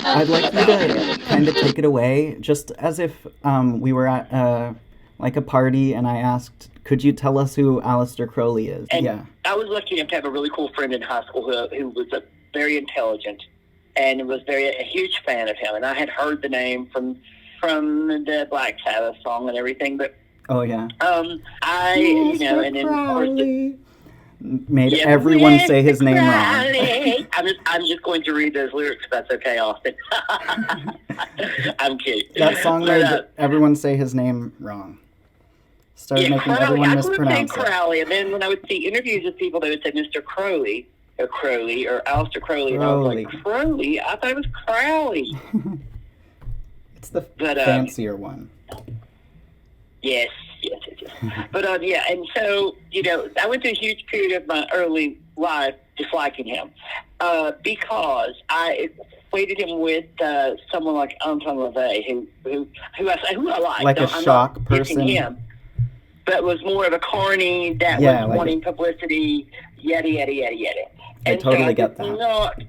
I'd like you to kind of take it away, just as if we were at like a party, and I asked, "Could you tell us who Aleister Crowley is?" And yeah, I was lucky enough to have a really cool friend in high school who was very intelligent and was a huge fan of him. And I had heard the name from the Black Sabbath song and everything, but oh yeah, and then of course. Made everyone say his name wrong. I'm just going to read those lyrics, if that's okay, Austin. I'm kidding. That song made everyone say his name wrong. Started making Crowley. everyone mispronounce it. Crowley, and then when I would see interviews with people, they would say Mr. Crowley, or Aleister Crowley, and I was like, Crowley? I thought it was Crowley. It's the fancier one. Yes. But and so, I went through a huge period of my early life disliking him because I equated him with someone like Anton LaVey, who I like. Like a shock person. Him, but was more of a carny that was like wanting publicity, yada. I totally get that.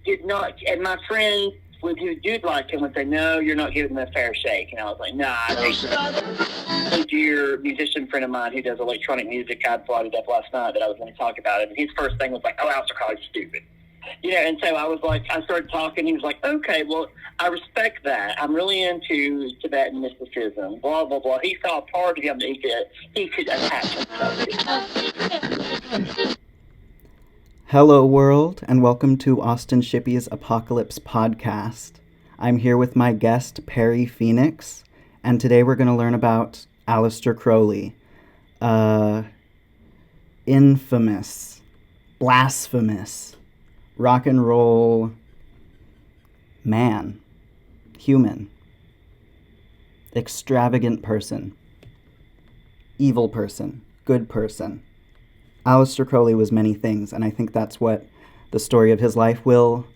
Did not, and my friends who do like him would say, "No, you're not giving him a fair shake." And I was like, "Nah." A dear musician friend of mine who does electronic music, I brought it up last night that I was going to talk about it. And his first thing was like, "Oh, Aleister Crowley's stupid." And so I was like, I started talking. He was like, "Okay, well, I respect that. I'm really into Tibetan mysticism, blah, blah, blah." He saw a part of him that he could attach himself to. Hello, world, and welcome to Austin Shippey's Apocalypse podcast. I'm here with my guest, Perry Phoenix, and today we're going to learn about Aleister Crowley, infamous, blasphemous, rock and roll man, human, extravagant person, evil person, good person. Aleister Crowley was many things, and I think that's what the story of his life will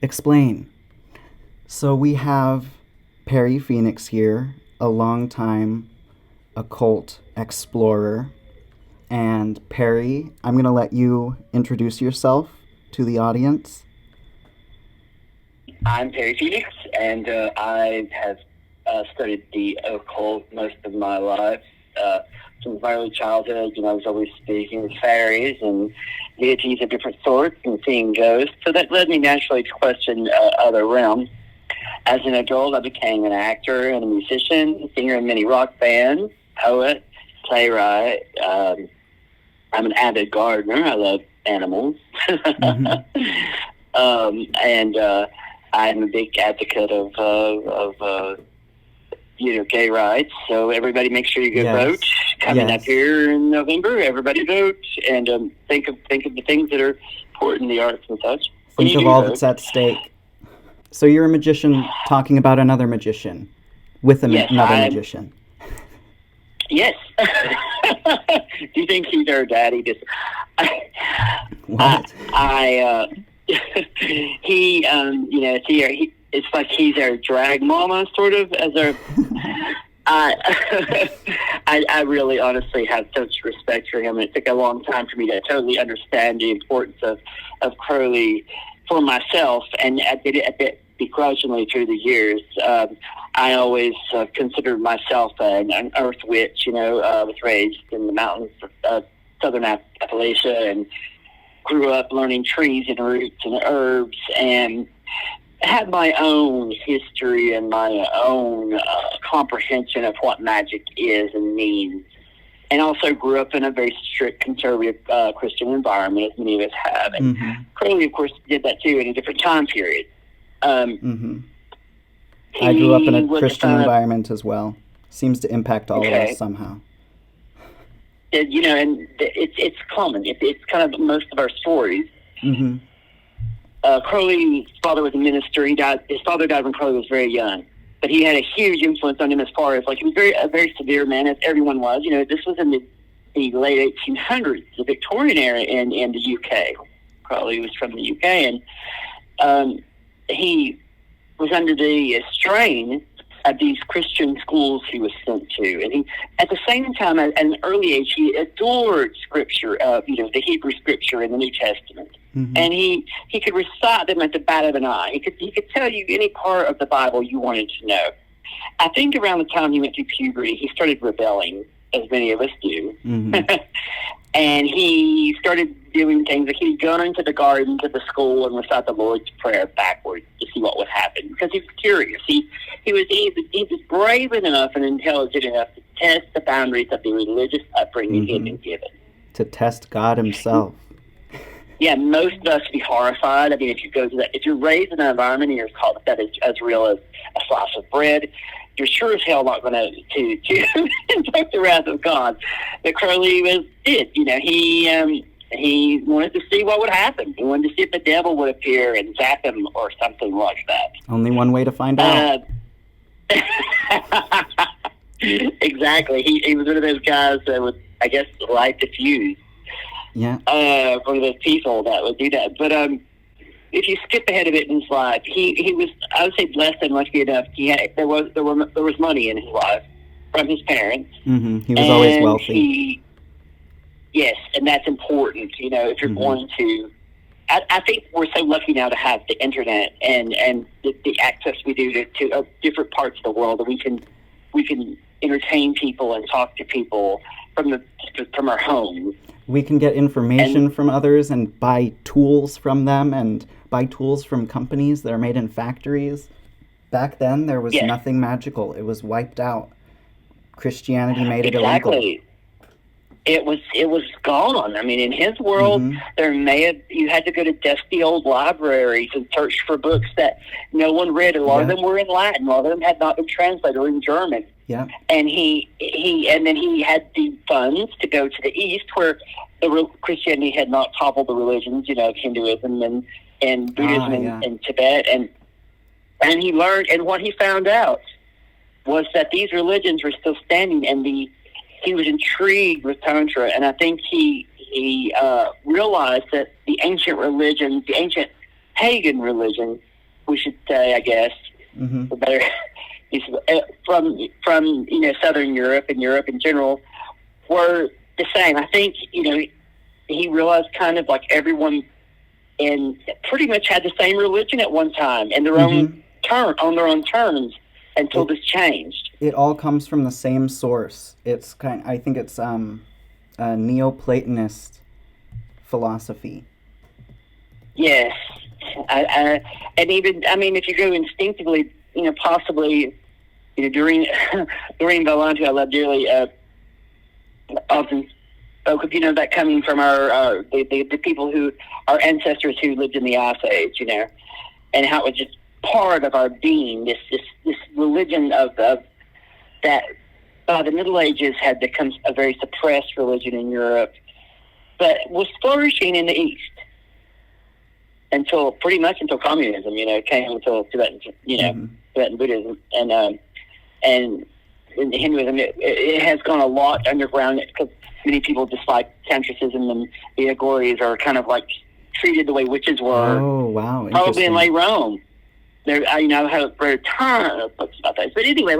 explain. So we have Perry Phoenix here, a longtime occult explorer. And Perry, I'm going to let you introduce yourself to the audience. I'm Perry Phoenix, and I have studied the occult most of my life. Since my early childhood, I was always speaking with fairies and deities of different sorts and seeing ghosts. So that led me naturally to question other realms. As an adult, I became an actor and a musician, singer in many rock bands, poet, playwright. I'm an avid gardener. I love animals. Mm-hmm. And I'm a big advocate of gay rights. So everybody make sure you go vote. Coming up here in November, everybody vote and think of the things that are important in the arts and such. Think of all that's at stake. So you're a magician talking about another magician with another magician. Yes. Do you think he's our daddy? What? It's like he's our drag mama, sort of, as our... I really honestly have such respect for him, and it took a long time for me to totally understand the importance of Crowley for myself, and I did it a bit begrudgingly through the years. I always considered myself an earth witch, I was raised in the mountains of southern Appalachia and grew up learning trees and roots and herbs and had my own history and my own comprehension of what magic is and means. And also grew up in a very strict conservative Christian environment, as many of us have. And Crowley, of course, did that too in a different time period. I grew up in a Christian environment as well. Seems to impact all of us somehow. And it's common. It's kind of most of our stories. Mm-hmm. Crowley's father was a minister. His father died when Crowley was very young, but he had a huge influence on him as far as he was a very severe man, as everyone was. This was in the late 1800s, the Victorian era in the UK. Crowley was from the UK, and he was under the strain of these Christian schools he was sent to. And he, at the same time, at an early age, he adored Scripture, the Hebrew Scripture in the New Testament. Mm-hmm. And he could recite them at the bat of an eye. He could tell you any part of the Bible you wanted to know. I think around the time he went through puberty, he started rebelling, as many of us do. Mm-hmm. And he started doing things like he'd go into the gardens of the school and recite the Lord's Prayer backwards to see what would happen, because he was curious. He was brave enough and intelligent enough to test the boundaries of the religious upbringing he had been given. To test God himself. Yeah, most of us would be horrified. I mean, if you go to that, if you're raised in an environment and you're taught that is as real as a slice of bread, you're sure as hell not going to invoke the wrath of God. But Crowley did. He wanted to see what would happen. He wanted to see if the devil would appear and zap him or something like that. Only one way to find out. Exactly. He was one of those guys that would, I guess, light the fuse. Yeah. For the people that would do that. But if you skip ahead a bit in his life, he was, I would say, blessed and lucky enough. There was money in his life from his parents. Mm-hmm. He was always wealthy. Yes, and that's important. If you're going to, I think we're so lucky now to have the internet and the access we do to different parts of the world, that we can entertain people and talk to people from our homes. We can get information from others and buy tools from them and buy tools from companies that are made in factories. Back then, there was nothing magical. It was wiped out. Christianity made it illegal. It was gone. I mean, in his world, you had to go to dusty old libraries and search for books that no one read. A lot of them were in Latin. A lot of them had not been translated, or in German. Yeah. And then he had the funds to go to the East, where Christianity had not toppled the religions, of Hinduism and Buddhism and Tibet. And he learned, and what he found out was that these religions were still standing, and he was intrigued with Tantra, and I think he realized that the ancient religions, the ancient pagan religions, we should say, I guess, for better, from Southern Europe and Europe in general, were the same. I think he realized kind of like everyone pretty much had the same religion at one time, and their own on their own terms, until this changed. It all comes from the same source. I think it's a Neoplatonist philosophy. Yes, and even, I mean, if you go instinctively, possibly, during Valantu, I love dearly, often spoke of, that coming from the people our ancestors who lived in the Ice Age, and how it was just part of our being, this religion of that by the Middle Ages had become a very suppressed religion in Europe, but was flourishing in the East until communism, came, until Tibetan, Tibetan Buddhism and Hinduism. It has gone a lot underground, because many people dislike Tantricism, and the Agoris are kind of like treated the way witches were. Oh, wow. Probably in late Rome. I've read a ton of books about that. But anyway,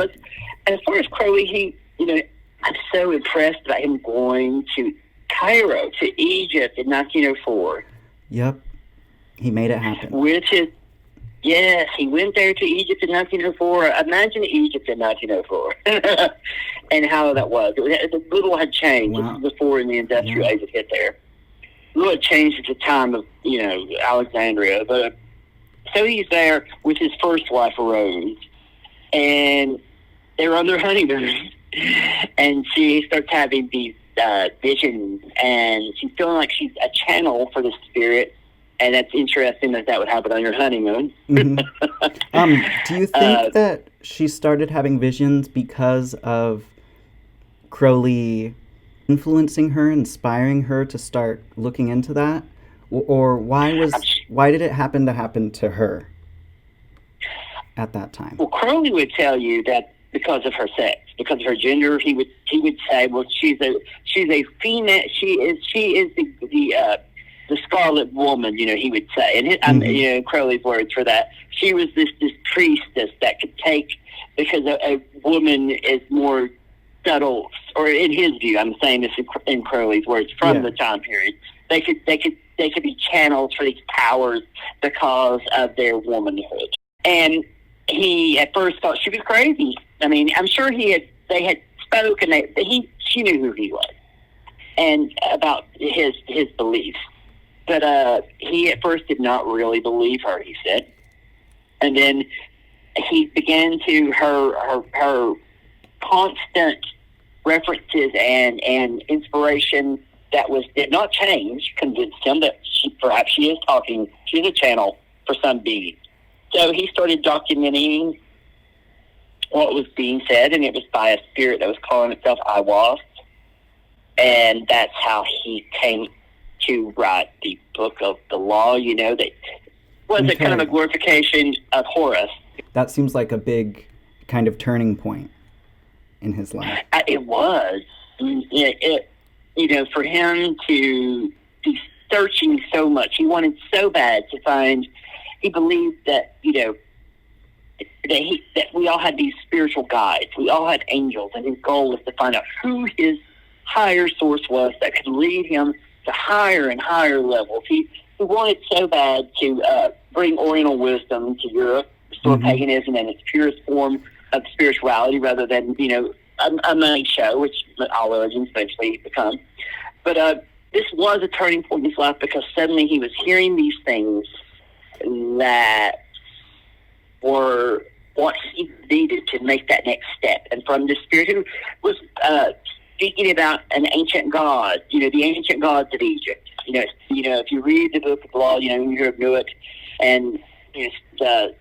as far as Crowley, I'm so impressed about him going to Cairo, to Egypt in 1904. Yep. He made it happen. Yes, he went there to Egypt in 1904. Imagine Egypt in 1904 and how that was. Little had changed. Wow. This was before the industrial age had hit there. Little had changed at the time of, Alexandria. But so he's there with his first wife, Rose, and they're on their honeymoon. And she starts having these visions, and she's feeling like she's a channel for the spirit. And that's interesting that would happen on your honeymoon. Do you think that she started having visions because of Crowley influencing her, inspiring her to start looking into that? Or why did it happen to her at that time? Well, Crowley would tell you that because of her sex, because of her gender, he would say, well, she's a female. She is the Scarlet Woman. He would say, and Crowley's words for that. She was this priestess that could take because a woman is more subtle, or in his view, I'm saying this in Crowley's words, from the time period, they could be channels for these powers because of their womanhood. And he at first thought she was crazy. I mean, I'm sure they had spoken. She knew who he was and about his beliefs. But he at first did not really believe her, he said. And then he began to her constant references and inspiration that did not change convinced him that perhaps she is talking. She's a channel for some being. So he started documenting what was being said, and it was by a spirit that was calling itself I Was. And that's how he came to write the Book of the Law, that was a kind of a glorification of Horus. That seems like a big kind of turning point in his life. It was. For him to be searching so much, he wanted so bad to find. He believed that that we all had these spiritual guides. We all had angels, and his goal was to find out who his higher source was that could lead him to higher and higher levels. He wanted so bad to bring Oriental wisdom to Europe, restore paganism in its purest form of spirituality, rather than a money show, which all religions eventually become. But this was a turning point in his life, because suddenly he was hearing these things that were what he needed to make that next step. And from the spirit who was speaking about an ancient god, the ancient gods of Egypt. If you read the Book of the Law, you hear of Nuit and the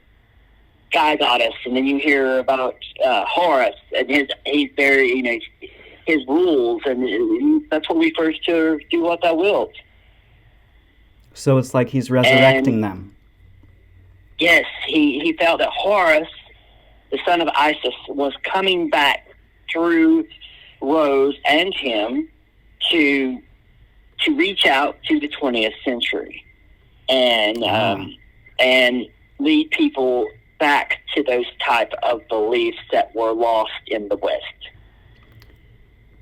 Sky Goddess, and then you hear about Horus and he's very, his rules, and that's when we first do what thou wilt. So it's like he's resurrecting them. Yes, he felt that Horus, the son of Isis, was coming back through Rose and him to reach out to the 20th century and lead people back to those type of beliefs that were lost in the West.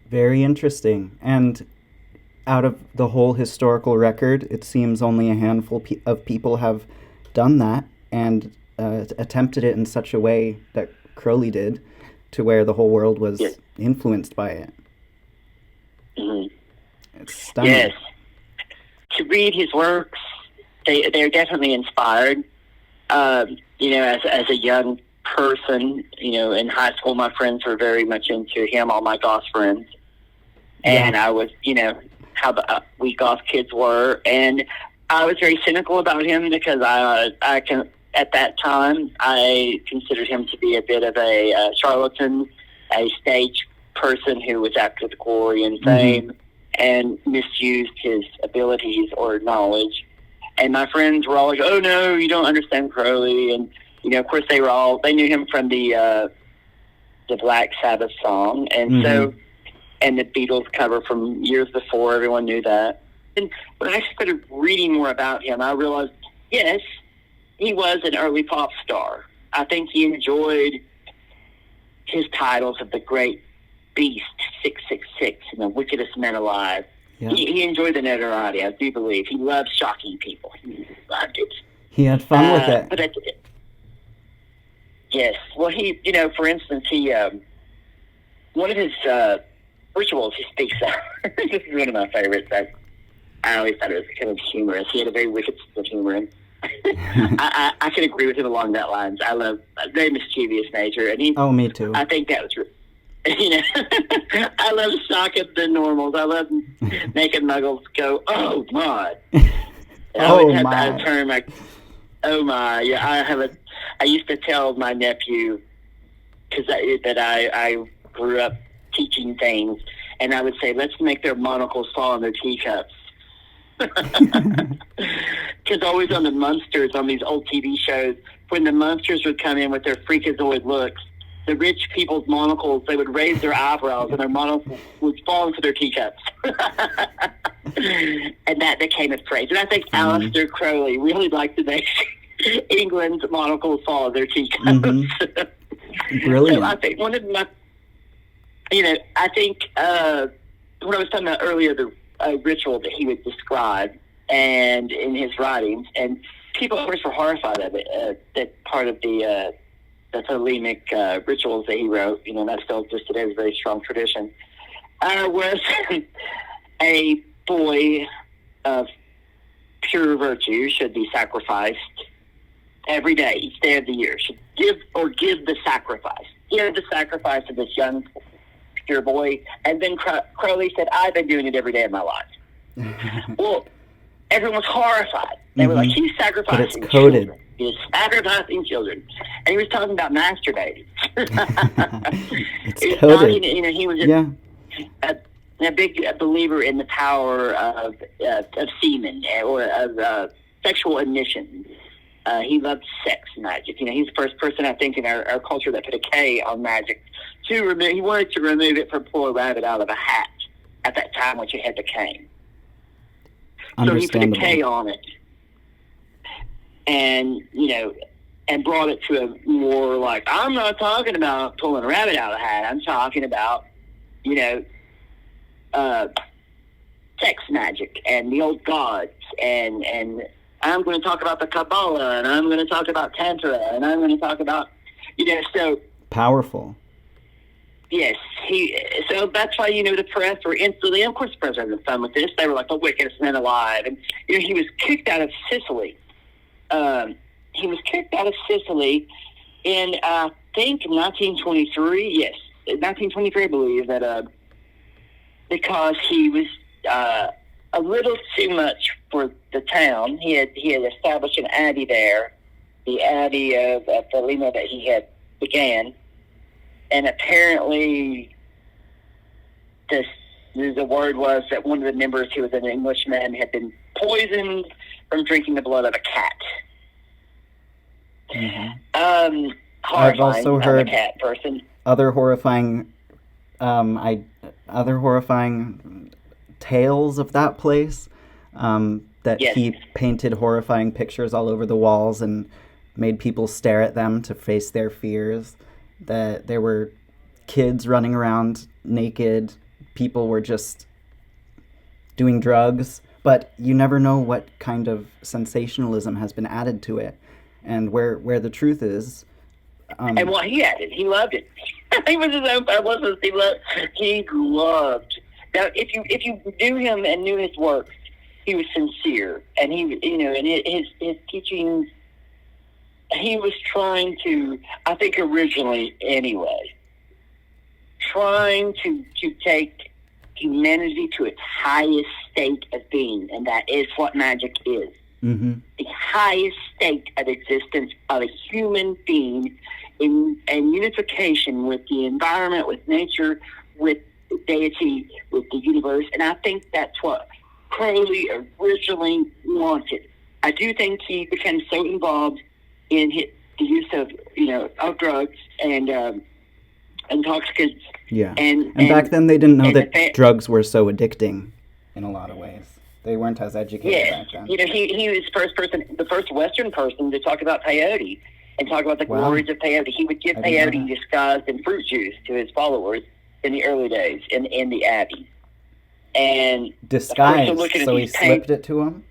Very interesting. And out of the whole historical record, it seems only a handful of people have done that and attempted it in such a way that Crowley did, to where the whole world was influenced by it. Mm-hmm. It's stunning. Yes. To read his works, they're definitely inspired. As a young person, in high school, my friends were very much into him, all my goth friends. And I was, how the we goth kids were. And I was very cynical about him, because at that time, I considered him to be a bit of a charlatan, a stage person who was after the glory and fame, and misused his abilities or knowledge. And my friends were all like, "Oh no, you don't understand Crowley." And of course, they knew him from the Black Sabbath song, and so, and the Beatles cover from years before. Everyone knew that. And when I started reading more about him, I realized, yes, he was an early pop star. I think he enjoyed his titles of the Great Beast, 666, and the wickedest man alive. Yeah. He enjoyed the notoriety, I do believe. He loved shocking people. He loved it. He had fun with it. But yes. Well, he, for instance, he, one of his rituals he speaks of, this is one of my favorites. I always thought it was kind of humorous. He had a very wicked sense of humor, and I can agree with him along that lines. I love a very mischievous nature, and he. Oh, me too. I think that was, I love shocking the normals. I love making muggles go, "Oh my!" I always had that term, like, "Oh my!" Yeah, I used to tell my nephew, because I grew up teaching things, and I would say, "Let's make their monocles fall in their teacups." Because always on the Munsters, on these old TV shows, when the Munsters would come in with their freakazoid looks, the rich people's monocles, they would raise their eyebrows and their monocles would fall into their teacups. And that became a phrase. And I think Aleister Crowley really liked to make England's monocles fall in their teacups. Brilliant. So I think one of my, I think what I was talking about earlier, the ritual that he would describe, and in his writings, and people, of course, were horrified of it. That part of the thelemic rituals that he wrote, and that still just today is a very strong tradition, was a boy of pure virtue should be sacrificed every day, each day of the year. Should give the sacrifice. Give the sacrifice of this young, pure boy. And then Crowley said, I've been doing it every day of my life. Well, everyone was horrified. They were like, he's sacrificing children. He's sacrificing children. And he was talking about masturbating. It's coded. He was a big believer in the power of semen, or of sexual emission. He loved sex magic. He's the first person, I think, in our culture that put a K on magic. He wanted to remove it from pull a rabbit out of a hat at that time, which it had the cane. So he put a K on it, and and brought it to a more like, I'm not talking about pulling a rabbit out of a hat. I'm talking about sex magic and the old gods, and I'm going to talk about the Kabbalah, and I'm going to talk about Tantra, and I'm going to talk about so powerful. Yes, so that's why, the press were instantly, of course the press had fun with this. They were like the wickedest men alive. And, he was kicked out of Sicily. He was kicked out of Sicily in, I think, 1923. Yes, 1923, I believe, that because he was a little too much for the town. He had established an abbey there, the abbey of Thelema that he had began. And apparently, the word was that one of the members, who was an Englishman, had been poisoned from drinking the blood of a cat. I've also heard a cat person. Other horrifying tales of that place. That he painted horrifying pictures all over the walls and made people stare at them to face their fears. That there were kids running around naked, people were just doing drugs, but you never know what kind of sensationalism has been added to it, and where the truth is. And what he added, he loved it. He was his own publicist. He loved. Now, if you knew him and knew his work, he was sincere, and and his teachings. He was trying to, I think originally anyway, trying to take humanity to its highest state of being, and that is what magic is. The highest state of existence of a human being in unification with the environment, with nature, with deity, with the universe. And I think that's what Crowley originally wanted. I do think he became so involved in the use of drugs and intoxicants. Yeah. And back then they didn't know that drugs were so addicting in a lot of ways. They weren't as educated back then. He was the first Western person to talk about peyote and talk about the glories of peyote. He would give peyote disguised in fruit juice to his followers in the early days in the Abbey. And disguised, so he slipped it to him?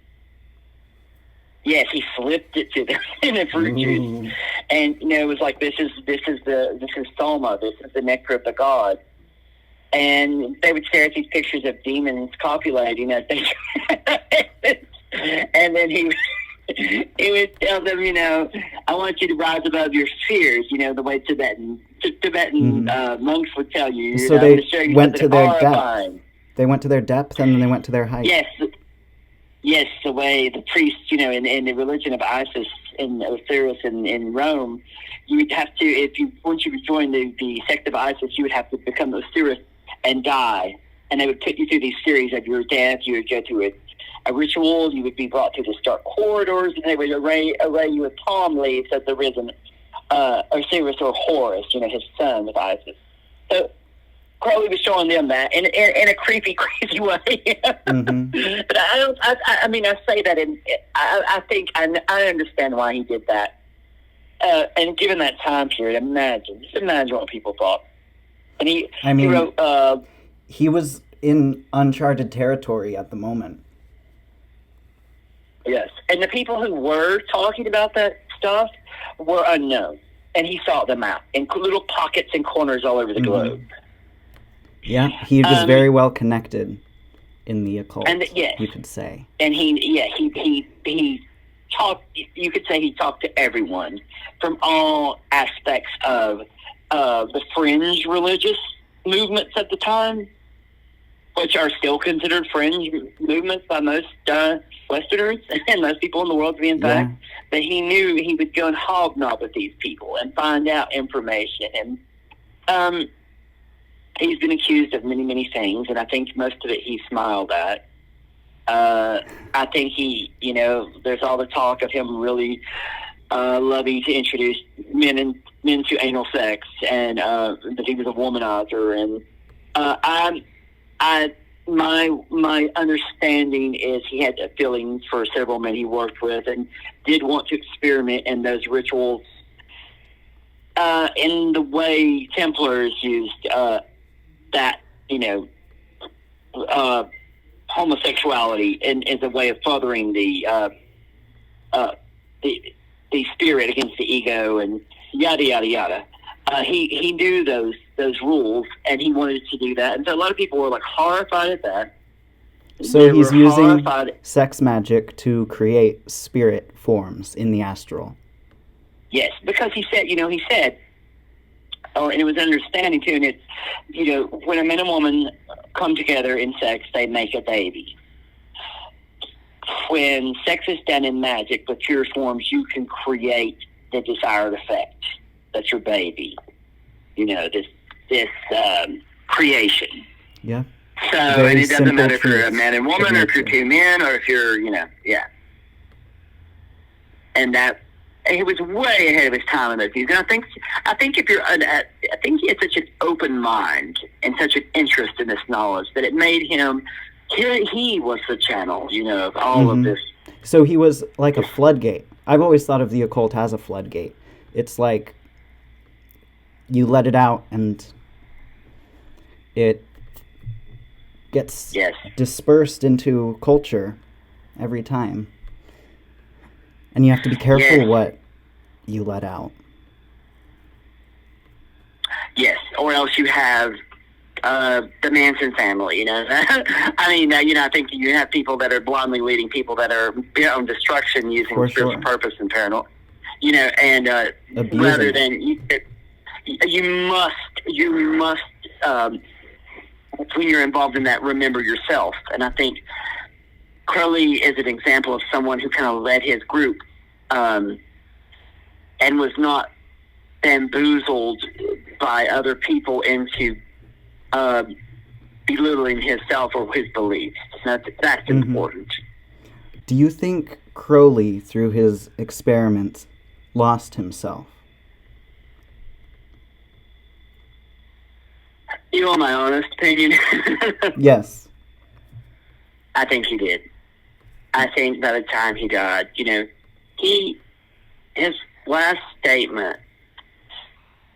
Yes, he slipped it to them in the fruit juice, and it was like, this is soma, this is the nectar of the gods, and they would stare at these pictures of demons copulating as they, and then he would tell them, I want you to rise above your fears, the way Tibetan monks would tell you. So they went to their depth. They went to their depth, and then they went to their height. Yes, the way the priests, in the religion of Isis and Osiris in Rome, you would have to, once you join the sect of Isis, you would have to become Osiris and die. And they would put you through these series of your death. You would go through a ritual. You would be brought through this dark corridors, and they would array you with palm leaves as the risen Osiris or Horus, his son of Isis. So Crowley was showing them that in a creepy, crazy way. But I say that I think I understand why he did that. and given that time period, just imagine what people thought. And he wrote. He was in uncharted territory at the moment. Yes, and the people who were talking about that stuff were unknown, and he sought them out in little pockets and corners all over the globe. Yeah, he was very well connected in the occult, and you could say. And he talked. You could say he talked to everyone from all aspects of the fringe religious movements at the time, which are still considered fringe movements by most Westerners and most people in the world, to be in fact. But he knew he would go and hobnob with these people and find out information. And he's been accused of many, many things, and I think most of it he smiled at. I think there's all the talk of him really loving to introduce men to anal sex, and that he was a womanizer. And my understanding is he had a feeling for several men he worked with, and did want to experiment in those rituals in the way Templars used that homosexuality as a way of furthering the spirit against the ego, and yada yada yada. He knew those rules, and he wanted to do that, and so a lot of people were like horrified at that. So he's using sex magic to create spirit forms in the astral. Yes, because he said, and it was understanding too, and it's, when a man and woman come together in sex, they make a baby. When sex is done in magic with pure forms, you can create the desired effect. That's your baby. This creation. Yeah. So, and it doesn't matter if you're a man and woman, or if you're two men, or if you're, And that, he was way ahead of his time in those views. And I think if you're, I think he had such an open mind and such an interest in this knowledge that it made him, he was the channel, of all of this. So he was like a floodgate. I've always thought of the occult as a floodgate. It's like you let it out and it gets dispersed into culture every time. And you have to be careful what you let out. Yes, or else you have the Manson family, I mean, I think you have people that are blindly leading people that are on destruction using spiritual purpose and paranormal, and rather than you must when you're involved in that, remember yourself. And I think Crowley is an example of someone who kind of led his group and was not bamboozled by other people into belittling himself or his beliefs. That's important. Do you think Crowley, through his experiments, lost himself? You want my honest opinion? Yes. I think he did. I think by the time he died, his last statement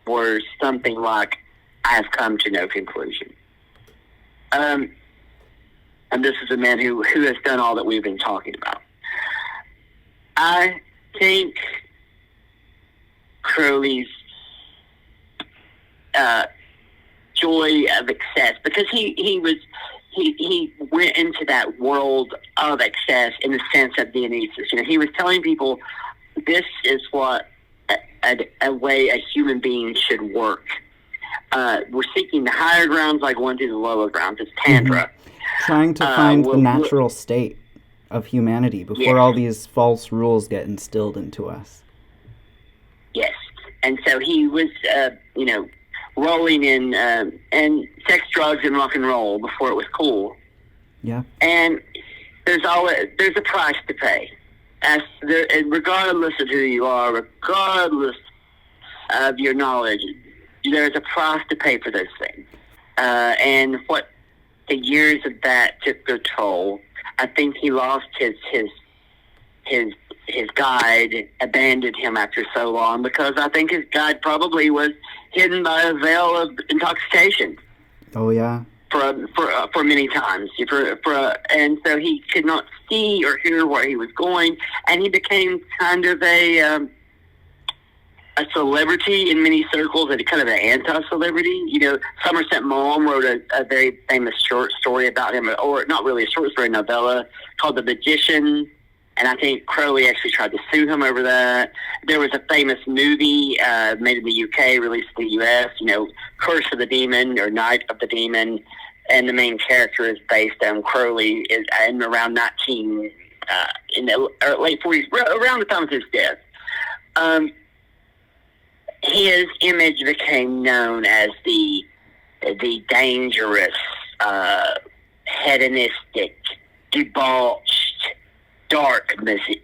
was something like, "I have come to no conclusion." And this is a man who has done all that we've been talking about. I think Crowley's joy of excess, because he went into that world of excess in the sense of Dionysus. He was telling people this is what a way a human being should work. We're seeking the higher grounds like going to the lower grounds. It's Tantra. Trying to find the natural state of humanity before all these false rules get instilled into us. Yes. And so he was, rolling in and sex, drugs, and rock and roll before it was cool. Yeah. And there's a price to pay. And regardless of who you are, regardless of your knowledge, there's a price to pay for those things. And what the years of that took their toll, I think he lost his his guide abandoned him after so long, because I think his guide probably was hidden by a veil of intoxication. Oh yeah. For many times, and so he could not see or hear where he was going, and he became kind of a celebrity in many circles, and kind of an anti-celebrity. You know, Somerset Maugham wrote a very famous short story about him, or not really a short story, novella called The Magician, and I think Crowley actually tried to sue him over that. There was a famous movie made in the UK, released in the US, you know, Curse of the Demon or Night of the Demon, and the main character is based on Crowley in around in the late 40s, around the time of his death. His image became known as the dangerous, hedonistic, debauched, dark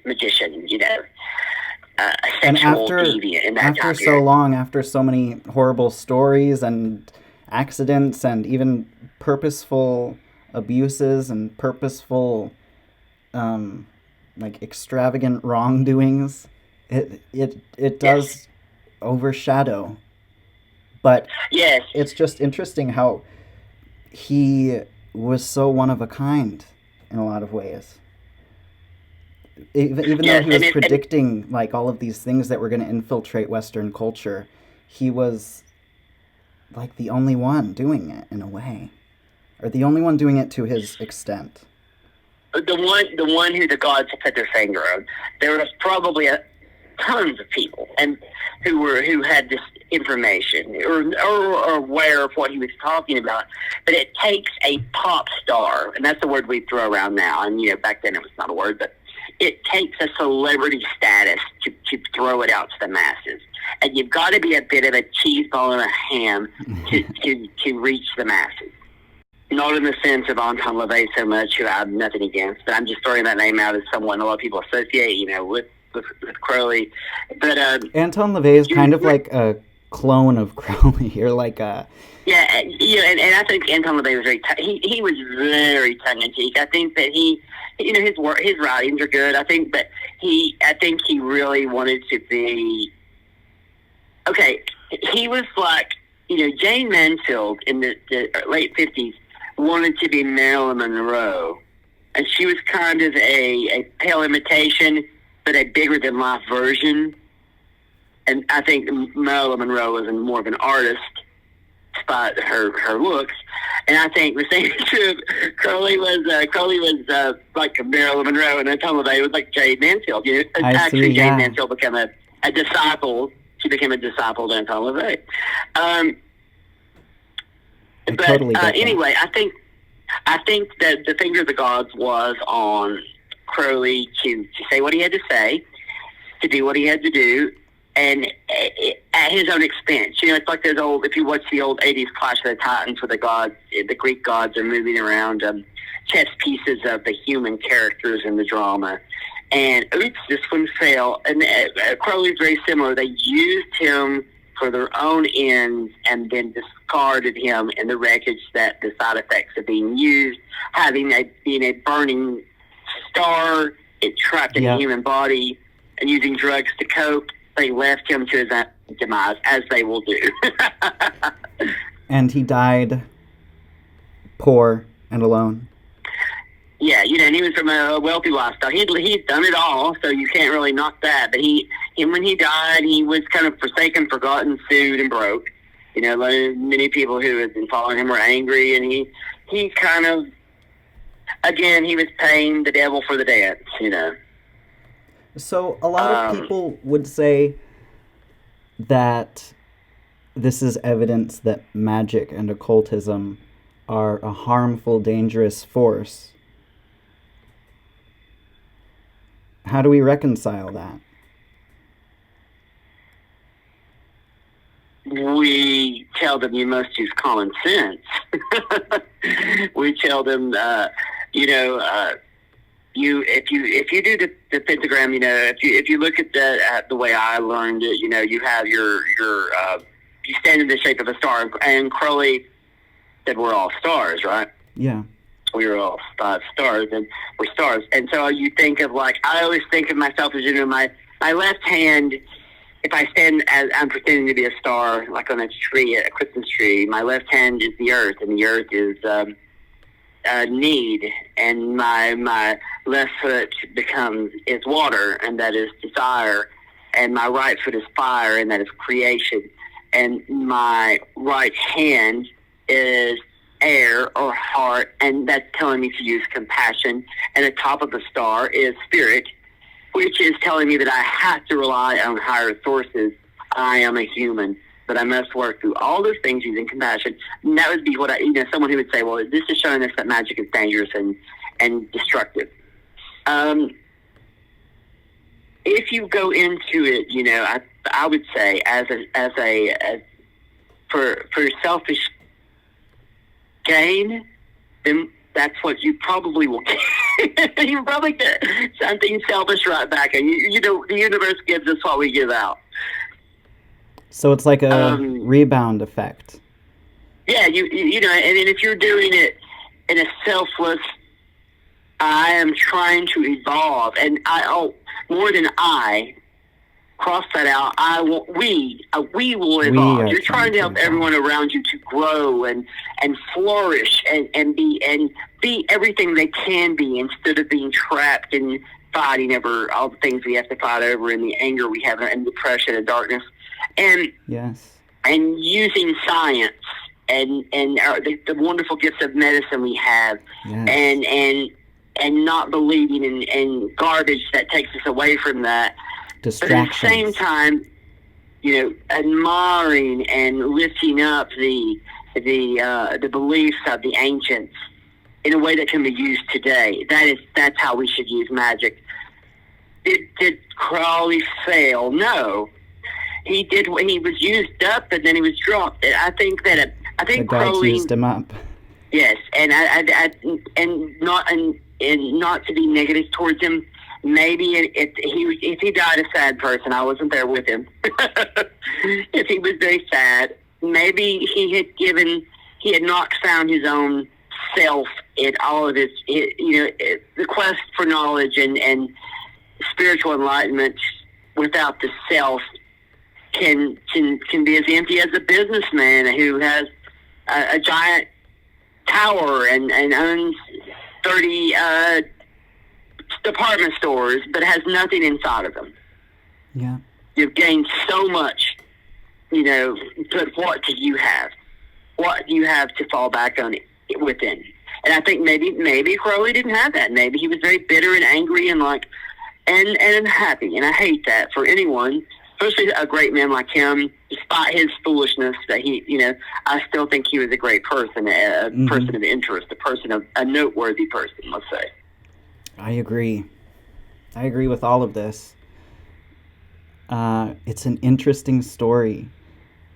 magician, you know, And sexual deviant in that after time so period. long, after so many horrible stories and accidents and even purposeful abuses and purposeful like extravagant wrongdoings, it does overshadow. But Yes, it's just interesting how he was so one of a kind in a lot of ways. Even though he was predicting like all of these things that were going to infiltrate Western culture, he was like the only one doing it in a way, or the only one doing it to his extent. the one who the gods put their finger on. There was probably tons of people and who had this information or aware of what he was talking about. But it takes a pop star, and that's the word we throw around now. And you know, back then it was not a word, but it takes a celebrity status to throw it out to the masses. And you've got to be a bit of a cheese ball and a ham to reach the masses. Not in the sense of Anton LaVey so much, who I have nothing against, but I'm just throwing that name out as someone a lot of people associate, you know, with Crowley. But Anton LaVey is kind of like a clone of Crowley, or like a... Yeah, and I think Anton LaVey was he was very tongue in cheek. I think that he, you know, his writings are good. I think he really wanted to be. Okay, he was like, you know, Jane Mansfield in the late 50s wanted to be Marilyn Monroe, and she was kind of a pale imitation, but a bigger than life version. And I think Marilyn Monroe was more of an artist, despite her looks. And I think the same is true. Crowley was like Marilyn Monroe, and Anton LaVey was like Jane Mansfield. You know, Jane Mansfield became a disciple. She became a disciple of Anton LaVey. Anyway, I think that the finger of the gods was on Crowley to say what he had to say, to do what he had to do, and at his own expense. You know, it's like those old, if you watch the old 80s Clash of the Titans, where the gods, the Greek gods are moving around chess pieces of the human characters in the drama. And oops, this one fell. And Crowley's very similar. They used him for their own ends and then discarded him in the wreckage, that the side effects of being used, being a burning star, it trapped in a human body, and using drugs to cope. They left him to his demise, as they will do. And he died poor and alone. Yeah, you know, and he was from a wealthy lifestyle. He'd done it all, so you can't really knock that. But when he died, he was kind of forsaken, forgotten, sued, and broke. You know, many people who had been following him were angry, and he kind of, again, he was paying the devil for the dance, you know. So a lot of people would say that this is evidence that magic and occultism are a harmful, dangerous force. How do we reconcile that? We tell them you must use common sense. We tell them, if you do the pentagram, you know, if you look at the way I learned it, you know, you have your you stand in the shape of a star, and Crowley said we're all stars, right? Yeah. We are all five stars, and we're stars. And so you think of, like, I always think of myself as, my left hand, if I stand as I'm pretending to be a star, like on a tree, a Christmas tree, my left hand is the earth, and the earth is need, and my left foot is water, and that is desire, and my right foot is fire, and that is creation, and my right hand is air or heart, and that's telling me to use compassion, and the top of the star is spirit, which is telling me that I have to rely on higher sources. I am a human, but I must work through all those things using compassion. And that would be what someone who would say, well, this is showing us that magic is dangerous and destructive. If you go into it, I would say as for selfish gain, then that's what you probably will get. You probably get something selfish right back, and the universe gives us what we give out. So it's like a rebound effect. Yeah, and if you're doing it in a selfless, I am trying to evolve, and more than I, cross that out. We will evolve. You're trying to help everyone around you to grow and flourish and be everything they can be, instead of being trapped in fighting over all the things we have to fight over, and the anger we have, and depression and darkness, and using science and the wonderful gifts of medicine we have, and not believing in garbage that takes us away from that. But at the same time, admiring and lifting up the beliefs of the ancients in a way that can be used today. That's how we should use magic. Did Crowley fail? No, he did. When he was used up, and then he was dropped. I think Crowley used him up. Yes, and not to be negative towards him. Maybe if he died a sad person, I wasn't there with him. If he was very sad, maybe he had not found his own self in all of his, the quest for knowledge and spiritual enlightenment without the self can be as empty as a businessman who has a giant tower and owns 30 department stores, but has nothing inside of them. Yeah. You've gained so much, but what do you have? What do you have to fall back on within? And I think maybe Crowley didn't have that. Maybe he was very bitter and angry and unhappy. And I hate that for anyone, especially a great man like him, despite his foolishness, that I still think he was a great person, a person of interest, a noteworthy person, let's say. I agree with all of this. It's an interesting story.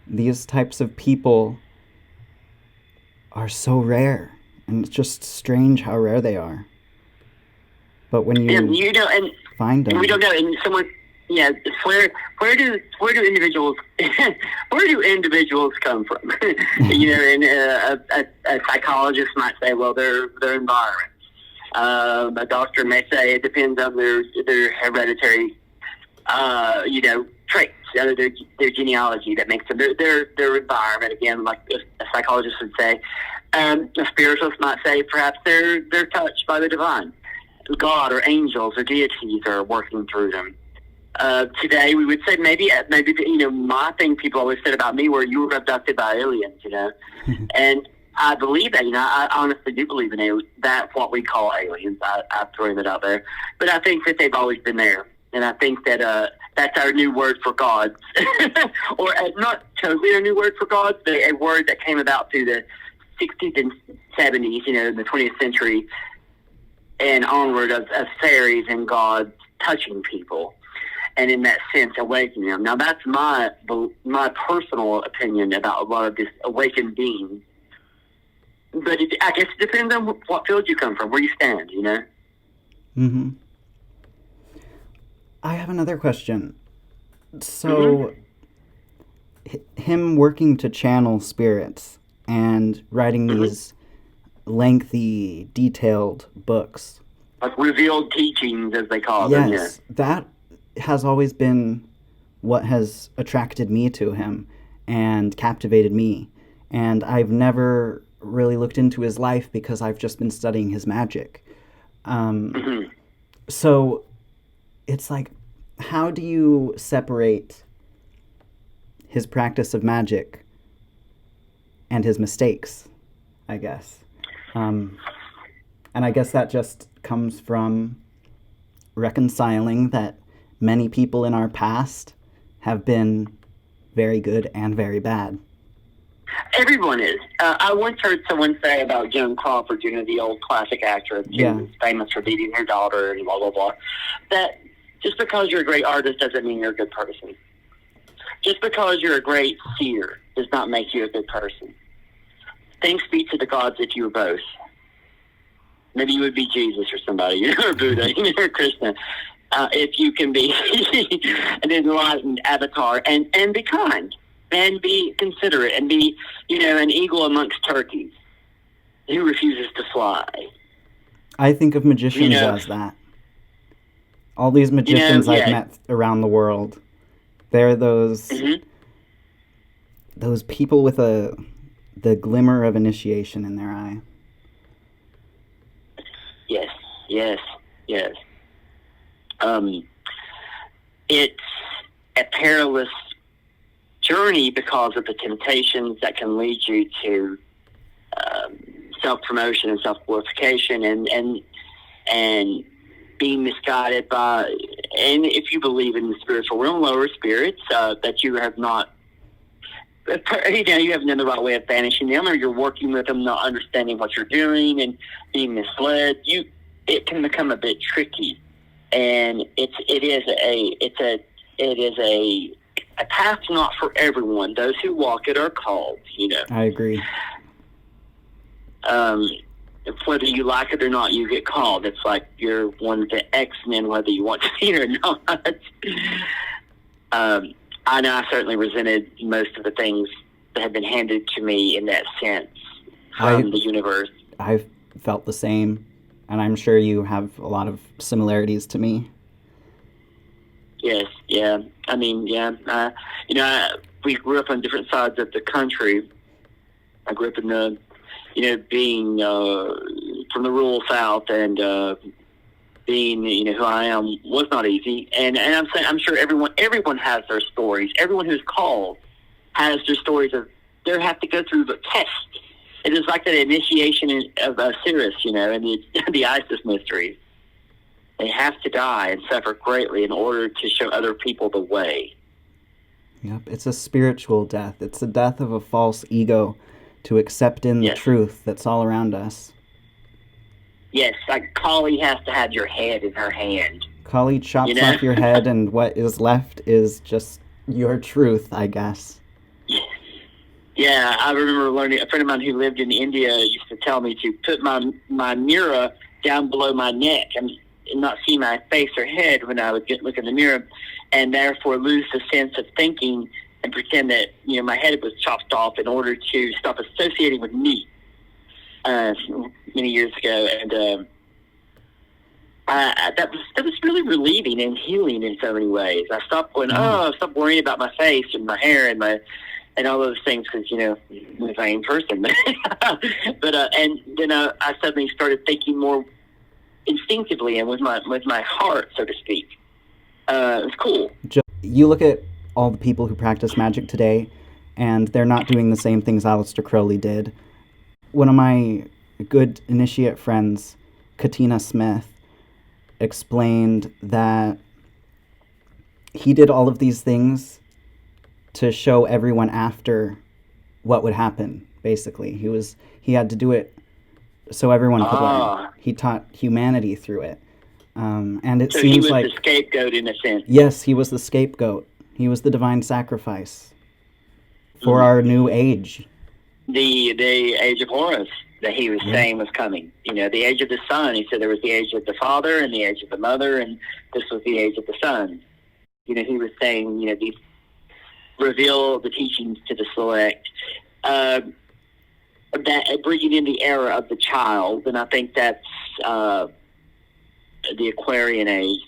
These types of people are so rare, and it's just strange how rare they are. But when you find them, and we don't know. And someone, where do individuals where do individuals come from? And a psychologist might say, well, their environment. A doctor may say it depends on their hereditary, traits, their genealogy that makes them their environment. Again, like a psychologist would say, a spiritualist might say perhaps they're touched by the divine, God or angels or deities are working through them. Today we would say maybe my thing people always said about me were you were abducted by aliens, and I believe that, I honestly do believe in that, what we call aliens. I'm throwing it out there. But I think that they've always been there. And I think that that's our new word for gods. Or not totally a new word for gods, but a word that came about through the 60s and 70s, in the 20th century and onward of fairies and gods touching people. And in that sense, awakening them. Now, that's my personal opinion about a lot of this awakened beings. But I guess it depends on what field you come from, where you stand, Mm-hmm. I have another question. So, him working to channel spirits and writing these lengthy, detailed books. Like revealed teachings, as they call them. Yes, that has always been what has attracted me to him and captivated me. And I've never really looked into his life because I've just been studying his magic. Mm-hmm. So it's like, how do you separate his practice of magic and his mistakes, I guess? And I guess that just comes from reconciling that many people in our past have been very good and very bad. Everyone is. I once heard someone say about Joan Crawford, the old classic actress who was famous for beating her daughter and blah, blah, blah, that just because you're a great artist doesn't mean you're a good person. Just because you're a great seer does not make you a good person. Thanks be to the gods if you were both. Maybe you would be Jesus or somebody, or Buddha, or Krishna. If you can be an enlightened avatar and be kind and be considerate and be, an eagle amongst turkeys who refuses to fly. I think of magicians as that. All these magicians I've met around the world, they're those those people with the glimmer of initiation in their eye. Yes. It's a perilous journey because of the temptations that can lead you to self-promotion and self-glorification and being misguided by, and if you believe in the spiritual realm, lower spirits, that you have not, you haven't done the right way of banishing them, or you're working with them, not understanding what you're doing and being misled. It can become a bit tricky, and it is a path not for everyone. Those who walk it are called. I agree. Whether you like it or not, you get called. It's like you're one of the X-Men, whether you want to see it or not. I know I certainly resented most of the things that have been handed to me in that sense from the universe. I've felt the same, and I'm sure you have a lot of similarities to me. Yes, yeah. I mean, yeah. We grew up on different sides of the country. I grew up in the, being from the rural South, and being, who I am was not easy. And I'm sure everyone has their stories. Everyone who's called has their stories of they have to go through the test. It is like the initiation of Sirius, and the Isis mysteries. They have to die and suffer greatly in order to show other people the way. Yep, it's a spiritual death. It's the death of a false ego to accept in the truth that's all around us. Yes, like Kali has to have your head in her hand. Kali chops off your head, and what is left is just your truth, I guess. Yeah, I remember learning, a friend of mine who lived in India used to tell me to put my mirror down below my neck and not see my face or head when I would look in the mirror, and therefore lose the sense of thinking and pretend that my head was chopped off in order to stop associating with me. Many years ago, and that was really relieving and healing in so many ways. I stopped going, stop worrying about my face and my hair and all those things because I'm a vain person. But and then I suddenly started thinking more instinctively and with my heart, so to speak. It's cool. You look at all the people who practice magic today, and they're not doing the same things Aleister Crowley did. One of my good initiate friends, Katina Smith, explained that he did all of these things to show everyone after what would happen, basically. He had to do it so everyone could learn. He taught humanity through it. And it seems like... he was the scapegoat in a sense. Yes, he was the scapegoat. He was the divine sacrifice for our new age. The age of Horus that he was saying was coming. The age of the sun. He said there was the age of the father and the age of the mother, and this was the age of the son. He was saying, these reveal the teachings to the select. that bringing in the era of the child, and I think that's the Aquarian age.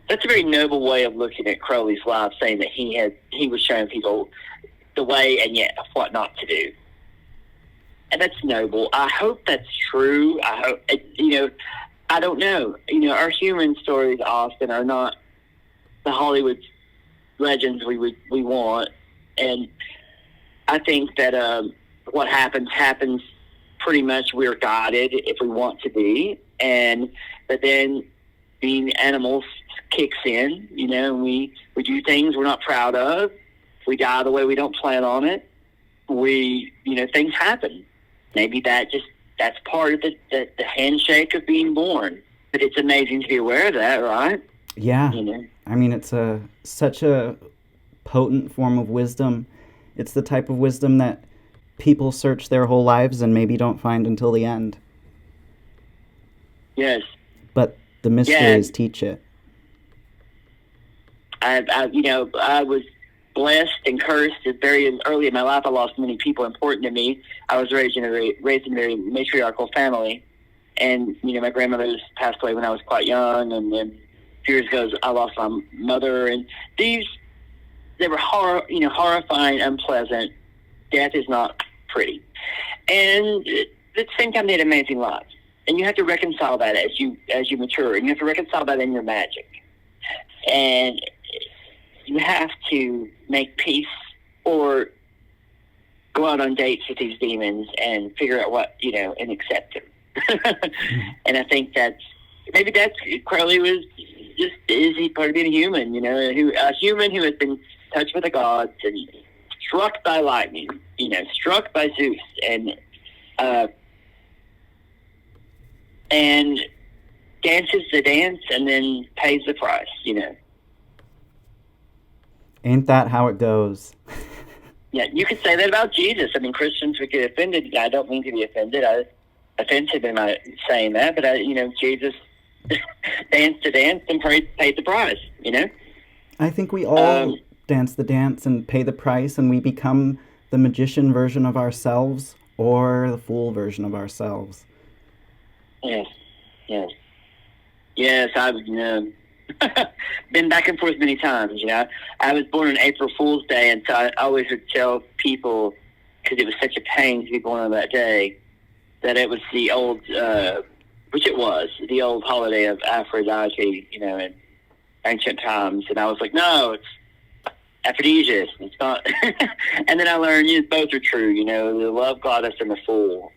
That's a very noble way of looking at Crowley's life, saying that he was showing people the way and yet what not to do. And that's noble. I hope that's true. I hope, I don't know. Our human stories, Austin, are not the Hollywood legends we want. And I think that what happens pretty much. We're guided if we want to be. But then being animals kicks in, and we do things we're not proud of. We die the way we don't plan on it. Things happen. Maybe that's part of the handshake of being born. But it's amazing to be aware of that, right? Yeah. I mean, it's such a potent form of wisdom. It's the type of wisdom that people search their whole lives and maybe don't find until the end. Yes. But the mysteries teach it. I was blessed and cursed very early in my life. I lost many people important to me. I was raised in a very matriarchal family, and my grandmother passed away when I was quite young, and then a few years ago I lost my mother, and they were horrifying, unpleasant. Death is not pretty, and at the same time they had amazing lives, and you have to reconcile that as you mature, and you have to reconcile that in your magic, and you have to make peace or go out on dates with these demons and figure out what, and accept them. And I think Crowley was just, is he part of being a human, a human who has been touched with the gods and struck by lightning, struck by Zeus and dances the dance and then pays the price, Ain't that how it goes? Yeah, you could say that about Jesus. I mean, Christians would get offended. I don't mean to be offended. I offensive in my saying that, but Jesus danced the dance and paid the price. I think we all dance the dance and pay the price, and we become the magician version of ourselves or the fool version of ourselves. Yes. I've been back and forth many times. I was born on April Fool's Day, and so I always would tell people, because it was such a pain to be born on that day, that it was the old, which it was, the old holiday of Aphrodite, in ancient times. And I was like, no, it's Aphrodisias. It's not. And then I learned both are true. The love goddess and the fool,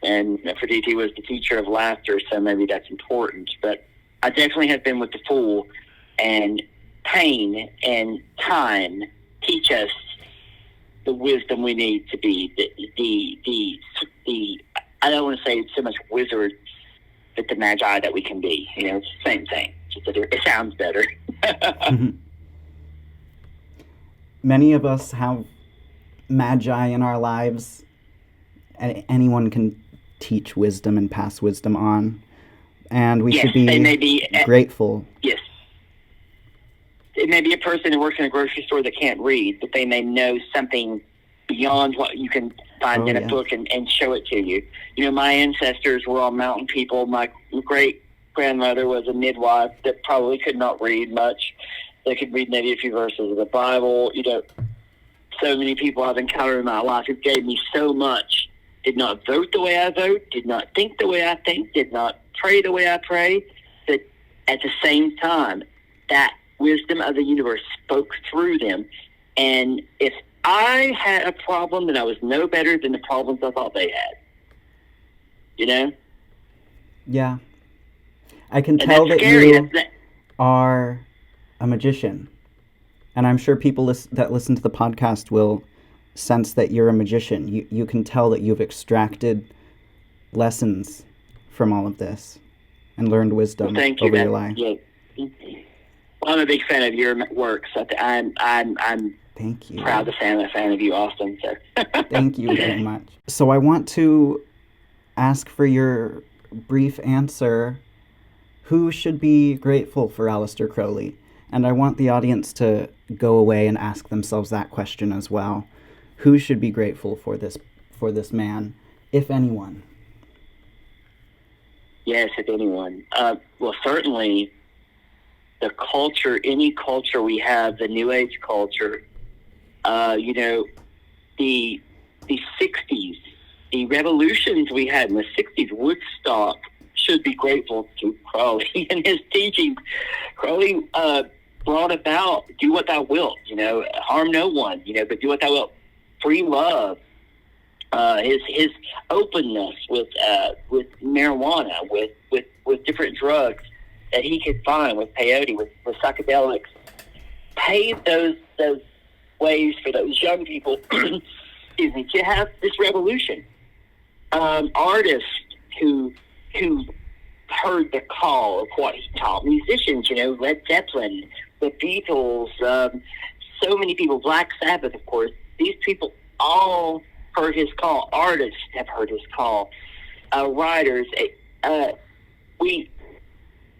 and Aphrodite was the teacher of laughter, so maybe that's important. But I definitely have been with the fool, and pain and time teach us the wisdom we need to be the I don't want to say so much wizard, but the magi that we can be. It's the same thing. Just that it sounds better. Mm-hmm. Many of us have magi in our lives. Anyone can teach wisdom and pass wisdom on. And we should be grateful. Yes. It may be a person who works in a grocery store that can't read, but they may know something beyond what you can find in a book and show it to you. My ancestors were all mountain people. My great-grandmother was a midwife that probably could not read much. They could read maybe a few verses of the Bible. So many people I've encountered in my life who gave me so much, did not vote the way I vote, did not think the way I think, did not pray the way I pray, but at the same time, that wisdom of the universe spoke through them. And if I had a problem, then I was no better than the problems I thought they had. Yeah. I can tell that you are a magician. And I'm sure people that listen to the podcast will sense that you're a magician. You can tell that you've extracted lessons from all of this and learned wisdom over your life. Yeah. Well, I'm a big fan of your work, so I'm Thank you. Proud to say I'm a fan of you, Austin. So. Thank you very much. So I want to ask for your brief answer. Who should be grateful for Aleister Crowley? And I want the audience to go away and ask themselves that question as well. Who should be grateful for this for this man, if anyone? Yes, if anyone. Well, certainly the culture, any culture we have, the New Age culture, the 60s, the revolutions we had in the 60s, Woodstock, should be grateful to Crowley and his teachings. Crowley brought about, do what thou wilt, harm no one, but do what thou wilt. Free love, his openness with marijuana, with different drugs that he could find, with peyote, with psychedelics, paved those ways for those young people excuse me, to have this revolution. Artists who heard the call of what he taught, musicians, Led Zeppelin, the Beatles, so many people, Black Sabbath, of course. These people all heard his call. Artists have heard his call. Writers,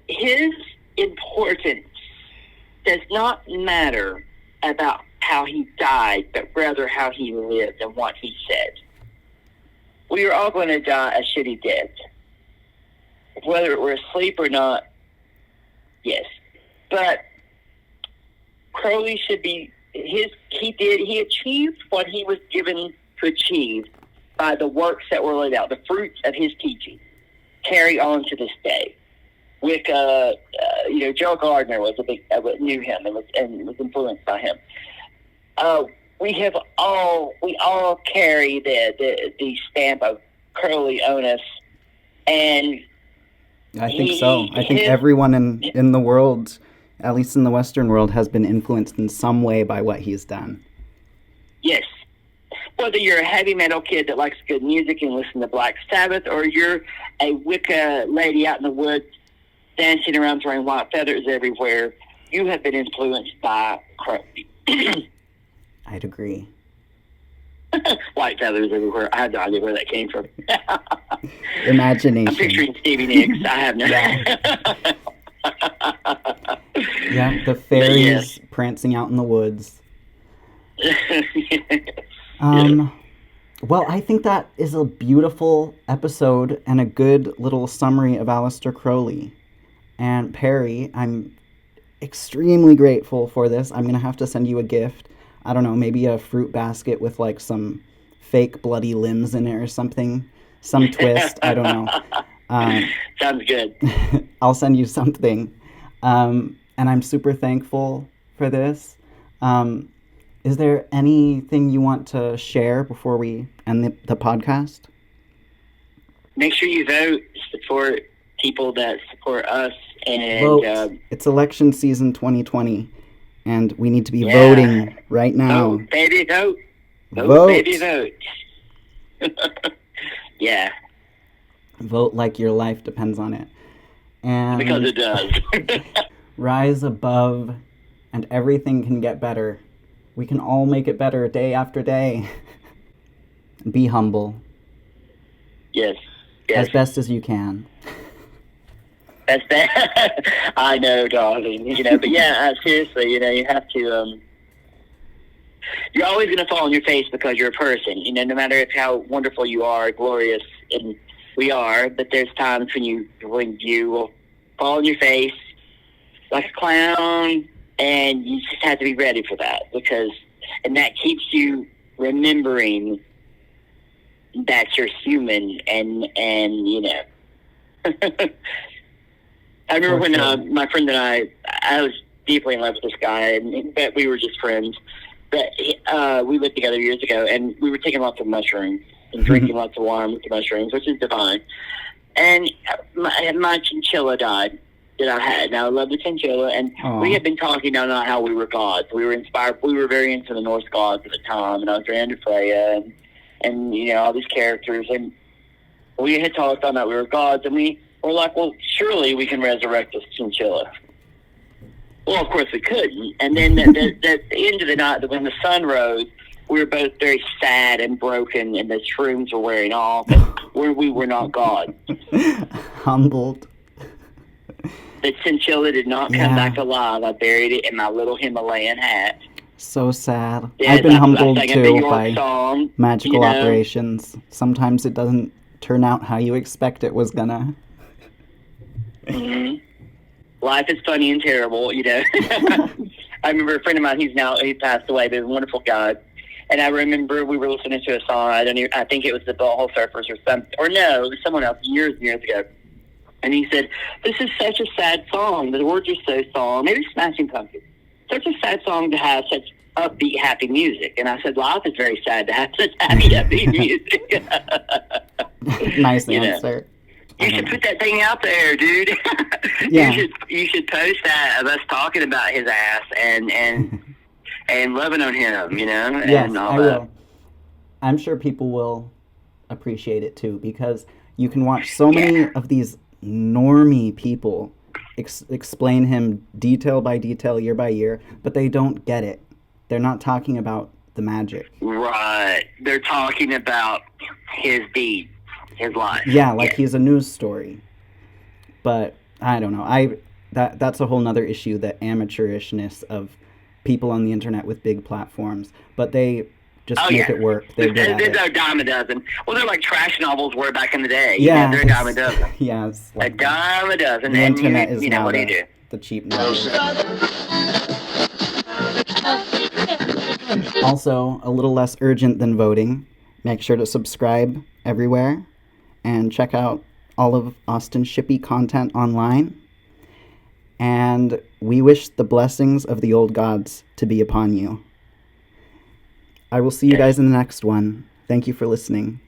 his importance does not matter about how he died, but rather how he lived and what he said. We are all going to die a shitty death. Whether we're asleep or not, yes. But Crowley should be, he achieved what he was given to achieve by the works that were laid out. The fruits of his teaching carry on to this day. Joe Gardner was knew him and was influenced by him. We all carry the stamp of Crowley on us, and I think so. I think everyone in the world, at least in the Western world, has been influenced in some way by what he's done. Yes. Whether you're a heavy metal kid that likes good music and listen to Black Sabbath, or you're a Wicca lady out in the woods dancing around throwing white feathers everywhere, you have been influenced by Crowley. I'd agree. White feathers everywhere. I have no idea where that came from. Imagination. I'm picturing Stevie Nicks. I have no Yeah, the fairies prancing out in the woods. Well, I think that is a beautiful episode and a good little summary of Aleister Crowley. And Perry, I'm extremely grateful for this. I'm going to have to send you a gift. I don't know, maybe a fruit basket with like some fake bloody limbs in it or something. Some twist. I don't know. Sounds good. I'll send you something. And I'm super thankful for this. Is there anything you want to share before we end the podcast? Make sure you vote, support people that support us. And vote. It's election season 2020, and we need to be voting right now. Vote, baby, vote. Vote. Baby, vote. Yeah. Vote like your life depends on it. And because it does. Rise above, and everything can get better. We can all make it better day after day. Be humble. Yes. As best as you can. That's bad. I know, darling. But yeah, seriously, you have to. You're always going to fall on your face because you're a person. No matter how wonderful you are, glorious, and we are. But there's times when you will fall on your face like a clown, and you just have to be ready for that and that keeps you remembering that you're human, and I remember when my friend and I was deeply in love with this guy, but we were just friends. But we lived together years ago, and we were taking lots of mushrooms and drinking lots of wine with the mushrooms, which is divine. And my chinchilla died that I had. Now I love the chinchilla, and we had been talking about how we were gods. We were inspired. We were very into the Norse gods at the time, and I was very into Freya and all these characters. And we had talked on that we were gods, and we were like, well, surely we can resurrect this chinchilla. Well, of course we couldn't. And then at the end of the night, when the sun rose, we were both very sad and broken, and the shrooms were wearing off, and we were not God. Humbled. The chinchilla did not come back alive. I buried it in my little Himalayan hat. So sad. Yes, I've been I humbled sang a Big too York by song, magical operations. Sometimes it doesn't turn out how you expect it was gonna. hmm Life is funny and terrible, I remember a friend of mine, he passed away, but he's a wonderful guy. And I remember we were listening to a song, I think it was the Butthole Surfers or something, or no, it was someone else years and years ago. And he said, "This is such a sad song. The words are so solemn." Maybe Smashing Pumpkins. Such a sad song to have such upbeat, happy music. And I said, life is very sad to have such happy, upbeat music. Nice answer. You should put that thing out there, dude. Yeah. You should post that of us talking about his ass and loving on him, Yes, and all I that. will. I'm sure people will appreciate it too, because you can watch so many of these normie people explain him detail by detail, year by year, but they don't get it. They're not talking about the magic. Right. They're talking about his deed, his life. Yeah, like he's a news story. But I don't know. That's a whole nother issue, the amateurishness of people on the internet with big platforms. But they just make it work. They're good at it. They're a dime a dozen. Well, they're like trash novels were back in the day. Yeah, they're a dime a dozen. Yeah, it's like a dime a dozen. The internet is you now what do you do? The cheap novel. Also, a little less urgent than voting. Make sure to subscribe everywhere and check out all of Austin Shippey content online. And we wish the blessings of the old gods to be upon you. I will see you guys in the next one. Thank you for listening.